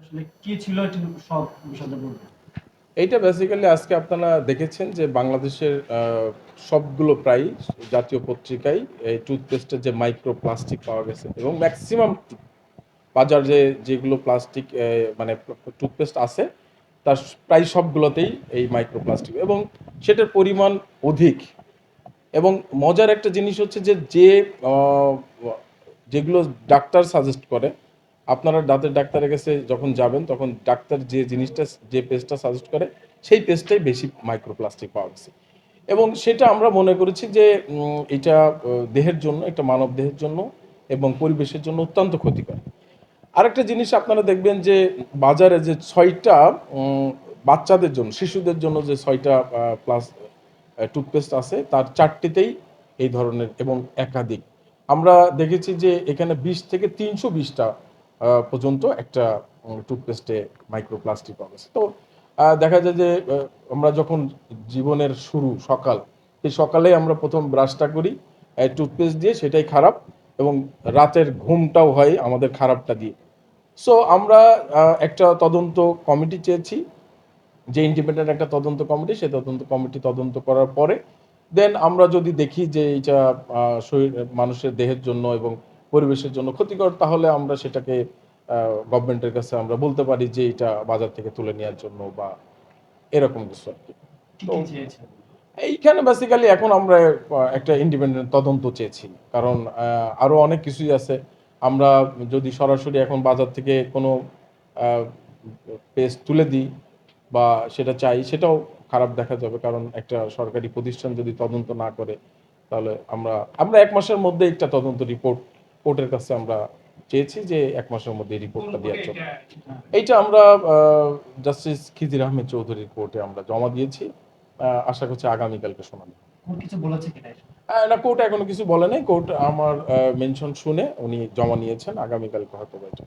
আসলে কি ছিল একটু সব বিষয়টা বলবেন? এইটা বেসিক্যালি আজকে আপনারা দেখেছেন যে বাংলাদেশের সবগুলো প্রায় জাতীয় পত্রিকায় এই টুথপেস্টের যে মাইক্রো প্লাস্টিক পাওয়া গেছে এবং ম্যাক্সিমাম বাজারে যেগুলো প্লাস্টিক মানে টুথপেস্ট আছে তার প্রায় সবগুলোতেই এই মাইক্রো প্লাস্টিক এবং সেটার পরিমাণ অধিক। এবং মজার একটা জিনিস হচ্ছে যে আহ, যেগুলো ডাক্তার সাজেস্ট করে, আপনারা দাঁতের ডাক্তারের কাছে যখন যাবেন তখন ডাক্তার যে জিনিসটা যে পেস্টটা সাজেস্ট করে সেই পেস্টটাই বেশি মাইক্রোপ্লাস্টিক পাওয়া গেছে। এবং সেটা আমরা মনে করেছি যে এটা দেহের জন্য, একটা মানব দেহের জন্য এবং পরিবেশের জন্য অত্যন্ত ক্ষতিকর। আরেকটা জিনিস আপনারা দেখবেন যে বাজারে যে ৬টা বাচ্চাদের জন্য, শিশুদের জন্য যে ৬টা প্লাস টুথপেস্ট আছে তার ৪টিতেই এই ধরনের এবং একাধিক। আমরা দেখেছি যে এখানে ২০ থেকে ৩২০টা পর্যন্ত একটা টুথপেস্টে মাইক্রোপ্লাস্টিক পাওয়া গেছে। তো দেখা যায় যে আমরা যখন জীবনের শুরু সকাল, সেই সকালেই আমরা প্রথম ব্রাশটা করি টুথপেস্ট দিয়ে, সেটাই খারাপ। এবং রাতের ঘুমটাও হয় আমাদের খারাপটা দিয়ে। সো আমরা একটা তদন্ত কমিটি চেয়েছি, যে ইন্ডিপেন্ডেন্ট একটা তদন্ত কমিটি, সেই তদন্ত কমিটি তদন্ত করার পরে দেন আমরা যদি দেখি যে এটা শরীর মানুষের দেহের জন্য এবং পরিবেশের জন্য ক্ষতিকর, তাহলে আমরা সেটাকে গভর্নমেন্টের কাছে আমরা বলতে পারি যে এটা বাজার থেকে তুলে নেওয়ার জন্য বা এরকম কিছু আর কি। কি তো কি চেয়েছেন? এইখানে বেসিক্যালি এখন আমরা একটা ইন্ডিপেন্ডেন্ট তদন্ত চেয়েছি, কারণ আরো অনেক কিছুই আছে। আমরা যদি সরাসরি এখন বাজার থেকে কোনো পেস্ট তুলে দিই বা সেটা চাই, সেটাও খারাপ দেখা যাবে, কারণ একটা সরকারি প্রতিষ্ঠান যদি তদন্ত না করে, তাহলে আমরা আমরা ১ মাসের মধ্যে একটা তদন্ত রিপোর্ট কোর্টের কাছে আমরা চেয়েছি যে ১ মাসের মধ্যে এই কোন রিপোর্টটা কোর্টে দেওয়ার জন্য। এটা? হ্যাঁ, এইটা আমরা জাস্টিস খিজির আহমেদ চৌধুরীর কোর্টে আমরা জমা দিয়েছি। আশা করছি আগামীকালকে শুনানি। কোর্ট কিছু বলেছে কিনা এসব? না, কোর্ট এখনো কিছু বলে নাই। কোর্ট আমার মেনশন শুনে উনি জমা নিয়েছেন। আগামীকালকে হয়তো বা এটা